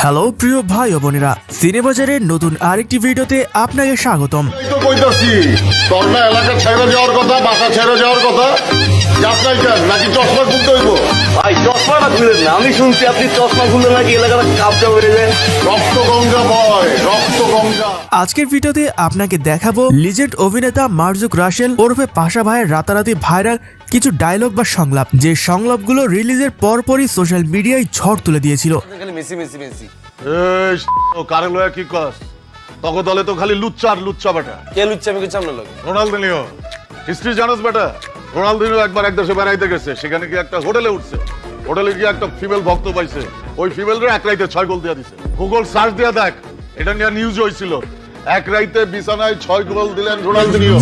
Hello প্রিয় ভাই ও বোনেরা, সিনেবাজারের নতুন আরেকটি ভিডিওতে আপনাকে স্বাগতম। এই তো কইতাছি তোর না এলাকা ছেড়ে যাওয়ার কথা, বাসা ছেড়ে যাওয়ার কথা, যাস নাই কেন? নাকি চশমা খুলতে হইব? ভাই চশমাটা খুলেন না, আমি শুনছি আপনি চশমা খুললে নাকি এলাকাটা কাপটা বেড়ে যায়। রক্ত গঙ্গা বয়, রক্ত গঙ্গা। আজকের ভিডিওতে আপনাকে দেখাবো লিজেন্ড অভিনেতা মার্জুক রাসেল ওরফে পাশা ভাইয়ের রাতারাতি ভাইরাল কিছু ডায়লগ বা সংলাপ, যে সংলাপগুলো রিলিজের পরপরই সোশ্যাল মিডিয়ায় ঝড় তুলে দিয়েছিল। মেসি মেসি মেসি এই ও কারে লয়া কি কস? তখন দলে তো খালি লুচ্চা আর লুচ্চা বেটা। কে লুচ্ছে আমি কিছু আমরা লোক। রোনালদিনিও হিস্ট্রি জানোস বেটা? রোনালদিনিও একবার এক দেশে বেড়াইতে গেছে, সেখানে কি একটা হোটেলে উঠছে, হোটেলে গিয়ে একটা ফিমেল ভক্ত পাইছে, ওই ফিমেলরে এক রাইতে 6 গোল দিয়া দিছে। গুগল সার্চ দিয়া দেখ, এটা নিয়ে নিউজ হয়েছিল। এক রাইতে বিছানায় 6 গোল দিলেন রোনালদিনিও।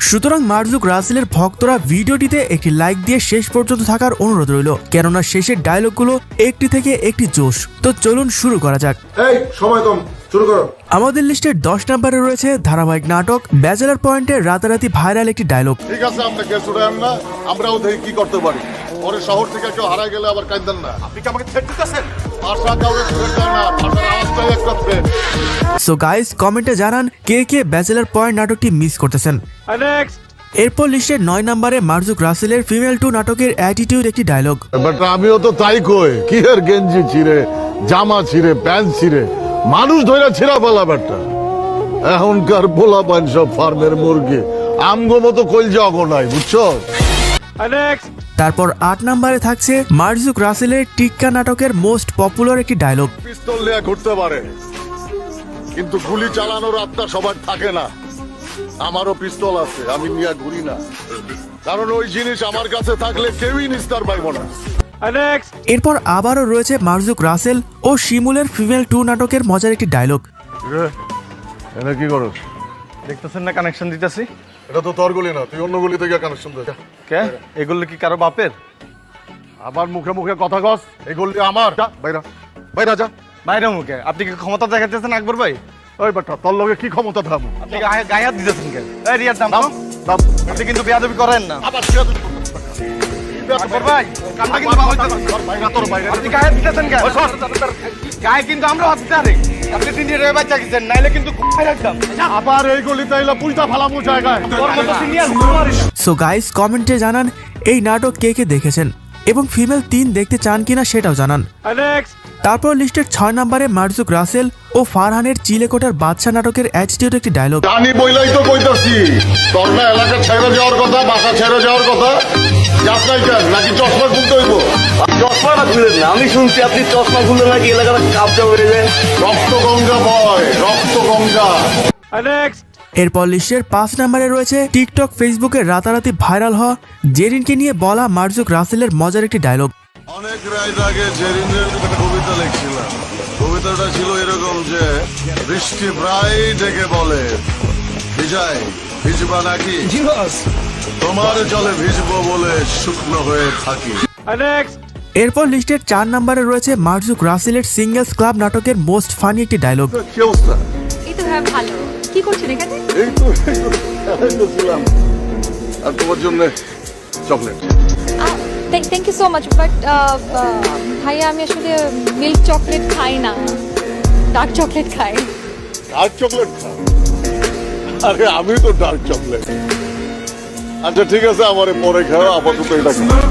সুতরাং মার্জুক রাসেলের ভক্তরা ভিডিওটিতে একটি লাইক দিয়ে শেষ পর্যন্ত থাকার অনুরোধ রইল, কেননা শেষের ডায়লগগুলো একটি থেকে একটি জোশ। তো চলুন শুরু করা যাক। এই সময় কম, শুরু করো। আমাদের লিস্টের 10 নম্বরে রয়েছে ধারাবাহিক নাটক ব্যাচেলর পয়েন্টের রাতারাতি ভাইরাল একটি ডায়লগ। ঠিক আছে, আপনি কেস উঠান না, আমরাও দেখি কি করতে পারি। পরে শহর থেকে কেউ হারায় গেলে আবার কাঁদেন না। আপনি কি আমাকে থ্রেট দিতেছেন? ভাষা কাউকে থ্রেট দেয় না, ভাষার আওয়াজটাই একটা থ্রেট। সো গাইস, কমেন্টে জানান কে কে ব্যাচেলর পয়েন্ট নাটকটি মিস করতেছেন। এরপর লিস্টের 9 নম্বরে মার্জুক রাসেলের ফিমেল 2 নাটকের অ্যাটিটিউড একটি ডায়লগ। বাট আমিও তো তাই কই, কি এর গেঞ্জি ছিঁড়ে, জামা ছিঁড়ে, প্যান্ট ছিঁড়ে, মানুষ ধরে ছিঁড়া পালা বেটা। এখনকার পোলা পান সব ফার্মের মুরগি, আমগো মতো কইলজা অগো নাই, বুঝছো? তারপর 8 নম্বরে থাকছে মার্জুক রাসেলের টিক্কা নাটকের মোস্ট পপুলার একটি ডায়লগ। পিস্তল নিয়ে ঘুরতে পারে, কিন্তু গুলি চালানোর আত্মা সবার থাকে না। আমারও পিস্তল আছে, আমি নিয়ে ঘুরি না, কারণ ওই জিনিস আমার কাছে থাকলে কেউই নিস্তার পাইব না। এরপর আবারও রয়েছে মার্জুক রাসেল ও শিমুলের ফিমেল 2 নাটকের মজার একটি ডায়লগ। এটা কি করস? দেখতেছেন না কানেকশন দিতেছি। এটা তো তোর গুলি না, তুই অন্য গুলি থেকে কানেকশন দে। কে এগুলো কি কারো বাপের? আবার মুখে মুখে কথা কস, এই গুলি আমার। যা বাইরা, বাইরা যা। বাইরে মুখে আপনি কি ক্ষমতা দেখাচ্ছেন আকবর ভাই? ওই বেটা, তোর লগে কি ক্ষমতা থাকবো? আপনি গায়ে হাত দিতেছেন কেন? এই রিয়ার দাম দাম, দাম। আপনি কিন্তু বেয়াদবি করেন না আবার ছিড়া তুই। আকবর ভাই। কামটা কিন্তু ভালো হইতেছে না। তোর বাইরা, তোর বাইরা। আপনি গায়ে হাত দিতেছেন কেন? গায়ে কিন্তু আমরা হাত দিতে পারি। আপনি তিন দিন রেবে বাচ্চা গেছেন, নাইলে কিন্তু খুব একদম আবার এই গলিতে এলো পুলটা ফালামু জায়গায়। তোর মতো সিনিয়র সো গাইস, কমেন্টে জানান এই নাটক কে কে দেখেছেন এবং ফিমেল 3 দেখতে চান কিনা সেটাও জানান। তারপর লিস্টের 6 নম্বরে মার্জুক রাসেল ও ফারহানের চিলেকোটার বাদশা নাটকের অ্যাটিটিউড একটি ডায়লগ। জানি বইলাই তো কইতাছি তোর না এলাকা ছেড়ে যাওয়ার কথা, বাসা ছেড়ে যাওয়ার কথা, যাস নাই কেন? নাকি চশমা খুলতে হইব? চশমাটা খুলেন না, আমি শুনছি আপনি চশমা খুললে নাকি এলাকাটা কাপটা বেড়ে যায়। রক্ত গঙ্গা বয়, রক্ত গঙ্গা। এরপর লিস্টের 5 নম্বরে রয়েছে টিকটক ফেসবুকে রাতারাতি ভাইরাল হওয়া জেরিনকে নিয়ে বলা মার্জুক রাসেলের মজার একটি ডায়লগ। অনেক রাত আগে জেরিনের একটা কবিতা লিখছিলাম। কবিতাটা ছিল এরকম যে, বৃষ্টি প্রায় ডেকে বলে, ভিজাই ভিজবা নাকি, তোমার জলে ভিজবো বলে শুকনো হয়ে থাকি। এরপর লিস্টের 4 নম্বরে রয়েছে মার্জুক রাসেলের সিঙ্গেলস ক্লাব নাটকের মোস্ট ফানি একটি ডায়লগ। কি অবস্থা? এই তো হ্যাঁ ভালো। কি করছেন এখানে? এই তো ছিলাম, আর তোমার জন্য chocolate. Thank you so much, but ভাইয়া আমি আসলে মিল্ক চকলেট খাই না, ডার্ক চকলেট খাই। ডার্ক চকলেট খাও? আরে আমি তো ডার্ক চকলেট। আচ্ছা ঠিক আছে, আমার পরে খাও, আপাতত এটা খাও।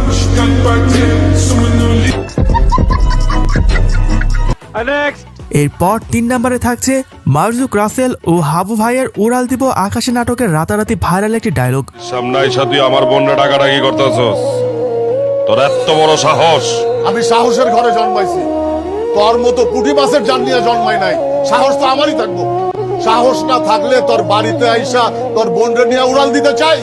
এরপর 3 নম্বরে থাকছে মার্জুক রাসেল ও হাবু ভাইয়ের উড়াল দিব আকাশে নাটকের রাতারাতি ভাইরাল একটি ডায়লগ। সামনে আইসা তুই আমার বোনরে ডাকাডাকি করতেছস? তোর এত বড় সাহস! আমি সাহসের ঘরে জন্মাইছি, তোর মতো পুঁটি মাছের জান নিয়ে জন্মাই নাই। সাহস তো আমারই থাকবো। সাহস না থাকলে তোর বাড়িতে আইসা তোর বোনরে নিয়ে উড়াল দিতে চাই।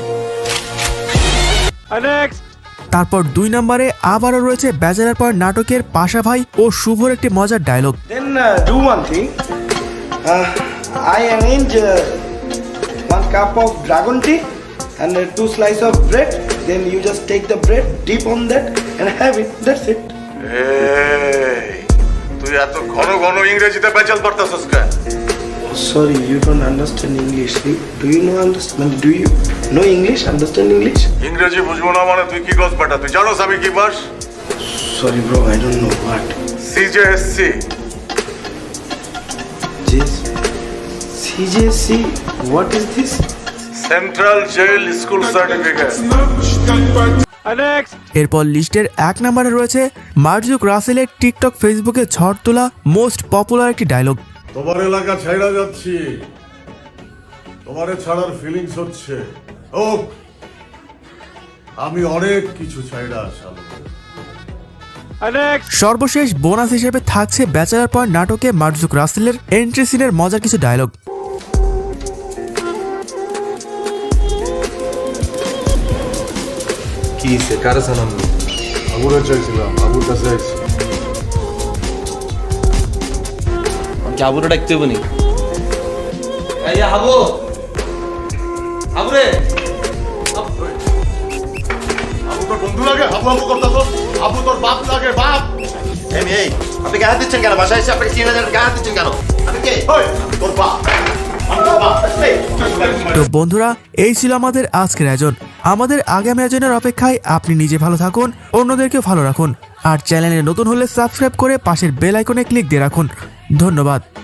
তারপর 2 নম্বরে আবারও রয়েছে ব্যাচেলর পয়েন্ট নাটকের পাশা ভাই ও শুভর একটি মজার dialogue. Then do one thing. I arrange 1 cup of dragon tea and 2 slices of bread. Then you just take the bread, dip on that, and have it. That's it. তুই এত ঘন ঘন ইংরেজিতে বেচাল পারতাছস কেন? Sorry, you don't understand English. Do you know English? Understand English? ইংরেজি বুঝবো না মানে তুই কি কস বেটা? তুই জানোস আমি কি বাস? Sorry, bro, I don't know what. CJSC. CJC? What is this? Central jail school certificate. এরপর লিস্টের 1 নম্বরে রয়েছে মার্জুক রাসেলের টিকটক ফেসবুকে ঝড় তোলা মোস্ট পপুলার একটি ডায়লগ। তোমার এলাকা ছাইড়া যাচ্ছি, তোমারে ছাড়ার ফিলিংস হচ্ছে। ও আমি অনেক কিছু ছাইড়া আসাম। সর্বশেষ বোনাস হিসেবে থাকছে ব্যাচেলার পয়েন্ট নাটকে মার্জুক রাসেলের এন্ট্রি সিনের মজার কিছু ডায়লগ। কি সে কারে জানাম? আবুরে চাইছিলাম, আবুর কাছে আইছি। আবুরে ডাকতে হবে নি? এই হাবু, হাবুরে, আবু তোর বন্ধু লাগে? আবু আবু করতাছ? আবু তোর বাপ লাগে, বাপ। এই আপনি গায়ে হাত দিচ্ছেন কেন? বাসায় এসে আপনি 3000 গায়ে হাত দিচ্ছেন কেন? আপনি কে? ওই তোর বাপ, আমি তোর বাপ। তো বন্ধুরা, এই ছিল আমাদের আজকের আয়োজন। আমাদের আগামী আয়োজনের অপেক্ষায় আপনি নিজে ভালো থাকুন, অন্যদেরকেও ভালো রাখুন, আর চ্যানেলে নতুন হলে সাবস্ক্রাইব করে পাশের বেল আইকনে ক্লিক দিয়ে রাখুন। ধন্যবাদ।